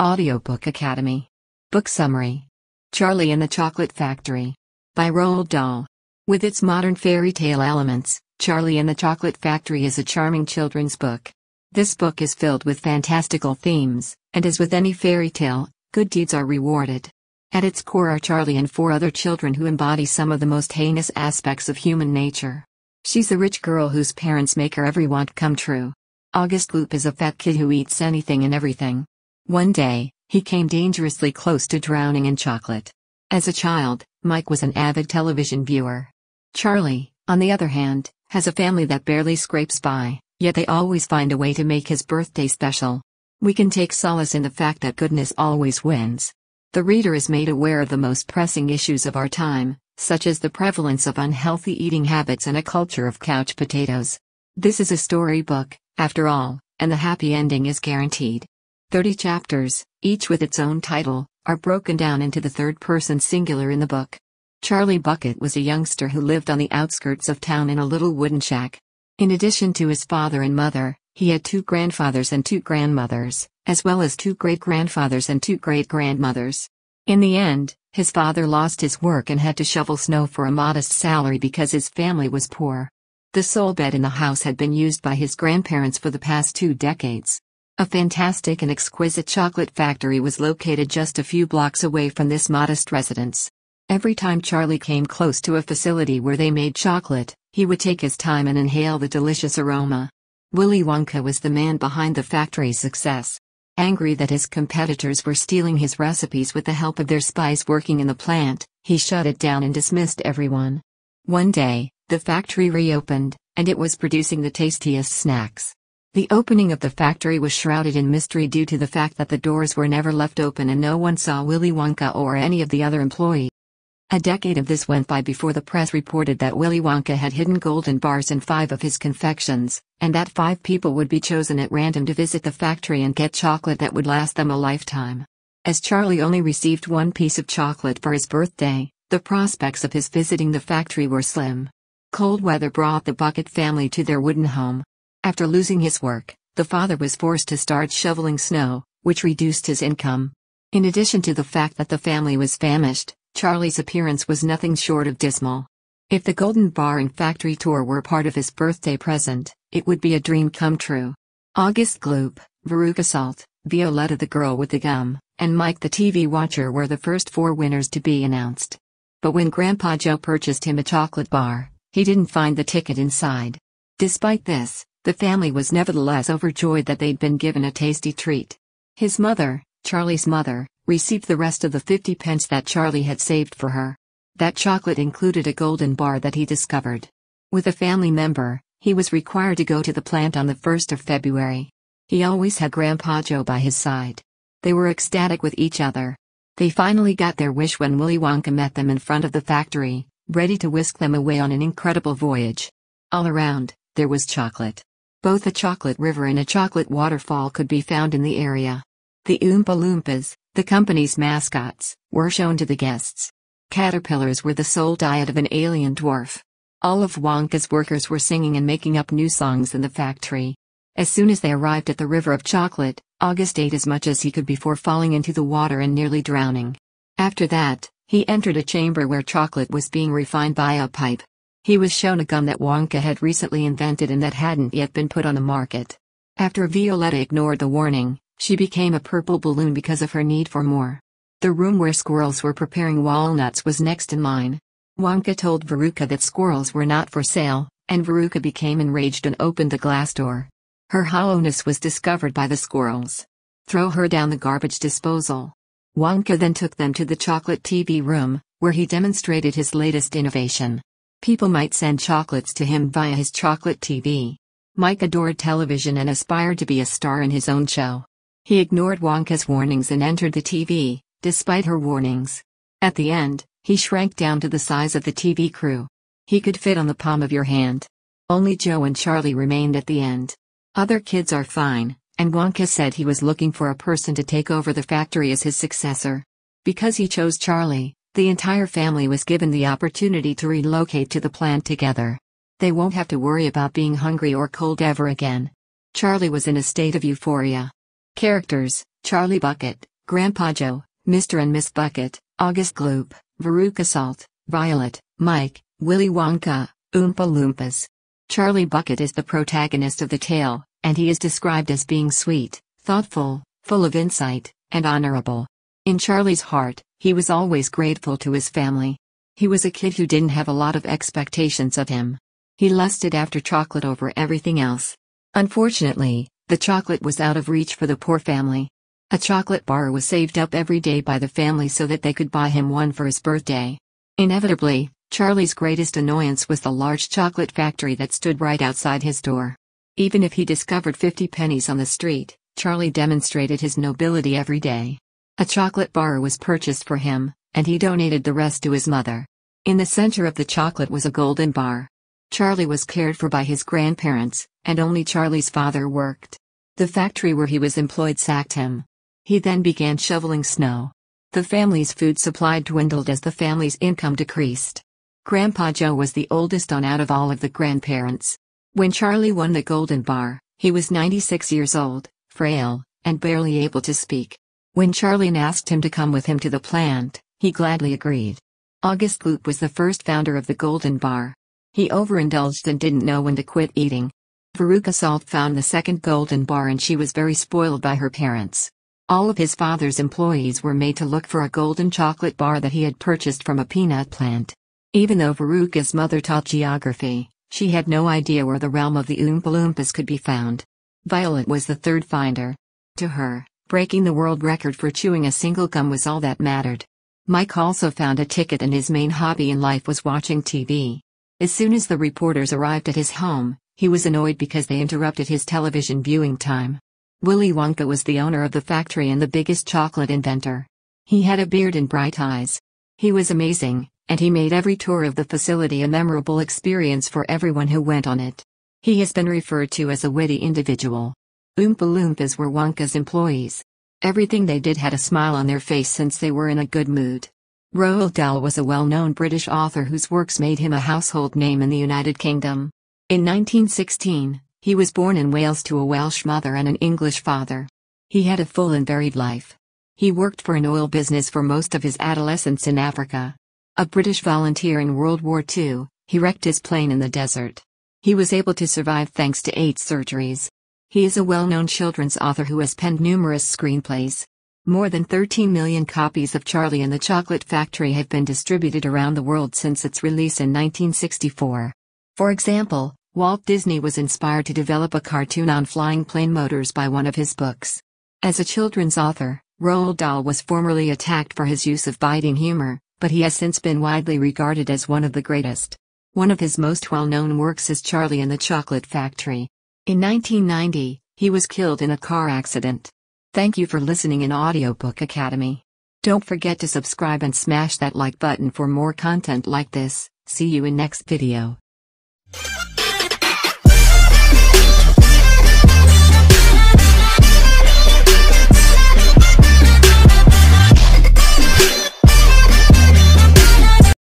Audiobook Academy. Book Summary. Charlie and the Chocolate Factory. By Roald Dahl. With its modern fairy tale elements, Charlie and the Chocolate Factory is a charming children's book. This book is filled with fantastical themes, and as with any fairy tale, good deeds are rewarded. At its core are Charlie and 4 other children who embody some of the most heinous aspects of human nature. She's a rich girl whose parents make her every want come true. August Gloop is a fat kid who eats anything and everything. One day, he came dangerously close to drowning in chocolate. As a child, Mike was an avid television viewer. Charlie, on the other hand, has a family that barely scrapes by, yet they always find a way to make his birthday special. We can take solace in the fact that goodness always wins. The reader is made aware of the most pressing issues of our time, such as the prevalence of unhealthy eating habits and a culture of couch potatoes. This is a storybook, after all, and the happy ending is guaranteed. 30 chapters, each with its own title, are broken down into the third-person singular in the book. Charlie Bucket was a youngster who lived on the outskirts of town in a little wooden shack. In addition to his father and mother, he had 2 grandfathers and 2 grandmothers, as well as 2 great-grandfathers and 2 great-grandmothers. In the end, his father lost his work and had to shovel snow for a modest salary because his family was poor. The sole bed in the house had been used by his grandparents for the past 2 decades. A fantastic and exquisite chocolate factory was located just a few blocks away from this modest residence. Every time Charlie came close to a facility where they made chocolate, he would take his time and inhale the delicious aroma. Willy Wonka was the man behind the factory's success. Angry that his competitors were stealing his recipes with the help of their spies working in the plant, he shut it down and dismissed everyone. One day, the factory reopened, and it was producing the tastiest snacks. The opening of the factory was shrouded in mystery due to the fact that the doors were never left open and no one saw Willy Wonka or any of the other employees. A decade of this went by before the press reported that Willy Wonka had hidden golden bars in 5 of his confections, and that 5 people would be chosen at random to visit the factory and get chocolate that would last them a lifetime. As Charlie only received 1 piece of chocolate for his birthday, the prospects of his visiting the factory were slim. Cold weather brought the Bucket family to their wooden home. After losing his work, the father was forced to start shoveling snow, which reduced his income. In addition to the fact that the family was famished, Charlie's appearance was nothing short of dismal. If the Golden Bar and Factory tour were part of his birthday present, it would be a dream come true. August Gloop, Veruca Salt, Violetta the girl with the gum, and Mike the TV watcher were the first 4 winners to be announced. But when Grandpa Joe purchased him a chocolate bar, he didn't find the ticket inside. Despite this, the family was nevertheless overjoyed that they'd been given a tasty treat. His mother, Charlie's mother, received the rest of the 50 pence that Charlie had saved for her. That chocolate included a golden bar that he discovered. With a family member, he was required to go to the plant on the 1st of February. He always had Grandpa Joe by his side. They were ecstatic with each other. They finally got their wish when Willy Wonka met them in front of the factory, ready to whisk them away on an incredible voyage. All around, there was chocolate. Both a chocolate river and a chocolate waterfall could be found in the area. The Oompa Loompas, the company's mascots, were shown to the guests. Caterpillars were the sole diet of an alien dwarf. All of Wonka's workers were singing and making up new songs in the factory. As soon as they arrived at the river of chocolate, August ate as much as he could before falling into the water and nearly drowning. After that, he entered a chamber where chocolate was being refined by a pipe. He was shown a gum that Wonka had recently invented and that hadn't yet been put on the market. After Violetta ignored the warning, she became a purple balloon because of her need for more. The room where squirrels were preparing walnuts was next in line. Wonka told Veruca that squirrels were not for sale, and Veruca became enraged and opened the glass door. Her hollowness was discovered by the squirrels. Throw her down the garbage disposal. Wonka then took them to the chocolate TV room, where he demonstrated his latest innovation. People might send chocolates to him via his chocolate TV. Mike adored television and aspired to be a star in his own show. He ignored Wonka's warnings and entered the TV, despite her warnings. At the end, he shrank down to the size of the TV crew. He could fit on the palm of your hand. Only Joe and Charlie remained at the end. Other kids are fine, and Wonka said he was looking for a person to take over the factory as his successor. Because he chose Charlie, the entire family was given the opportunity to relocate to the plant together. They won't have to worry about being hungry or cold ever again. Charlie was in a state of euphoria. Characters: Charlie Bucket, Grandpa Joe, Mr. and Miss Bucket, August Gloop, Veruca Salt, Violet, Mike, Willy Wonka, Oompa Loompas. Charlie Bucket is the protagonist of the tale, and he is described as being sweet, thoughtful, full of insight, and honorable. In Charlie's heart, he was always grateful to his family. He was a kid who didn't have a lot of expectations of him. He lusted after chocolate over everything else. Unfortunately, the chocolate was out of reach for the poor family. A chocolate bar was saved up every day by the family so that they could buy him one for his birthday. Inevitably, Charlie's greatest annoyance was the large chocolate factory that stood right outside his door. Even if he discovered 50 pennies on the street, Charlie demonstrated his nobility every day. A chocolate bar was purchased for him, and he donated the rest to his mother. In the center of the chocolate was a golden bar. Charlie was cared for by his grandparents, and only Charlie's father worked. The factory where he was employed sacked him. He then began shoveling snow. The family's food supply dwindled as the family's income decreased. Grandpa Joe was the oldest out of all of the grandparents. When Charlie won the golden bar, he was 96 years old, frail, and barely able to speak. When Charlie asked him to come with him to the plant, he gladly agreed. August Gloop was the first founder of the golden bar. He overindulged and didn't know when to quit eating. Veruca Salt found the second golden bar and she was very spoiled by her parents. All of his father's employees were made to look for a golden chocolate bar that he had purchased from a peanut plant. Even though Veruca's mother taught geography, she had no idea where the realm of the Oompa Loompas could be found. Violet was the third finder. To her, breaking the world record for chewing a single gum was all that mattered. Mike also found a ticket and his main hobby in life was watching TV. As soon as the reporters arrived at his home, he was annoyed because they interrupted his television viewing time. Willy Wonka was the owner of the factory and the biggest chocolate inventor. He had a beard and bright eyes. He was amazing, and he made every tour of the facility a memorable experience for everyone who went on it. He has been referred to as a witty individual. Oompa Loompas were Wonka's employees. Everything they did had a smile on their face since they were in a good mood. Roald Dahl was a well-known British author whose works made him a household name in the United Kingdom. In 1916, he was born in Wales to a Welsh mother and an English father. He had a full and varied life. He worked for an oil business for most of his adolescence in Africa. A British volunteer in World War II, he wrecked his plane in the desert. He was able to survive thanks to 8 surgeries. He is a well-known children's author who has penned numerous screenplays. More than 13 million copies of Charlie and the Chocolate Factory have been distributed around the world since its release in 1964. For example, Walt Disney was inspired to develop a cartoon on flying plane motors by one of his books. As a children's author, Roald Dahl was formerly attacked for his use of biting humor, but he has since been widely regarded as one of the greatest. One of his most well-known works is Charlie and the Chocolate Factory. In 1990, he was killed in a car accident. Thank you for listening in Audiobook Academy. Don't forget to subscribe and smash that like button for more content like this. See you in next video.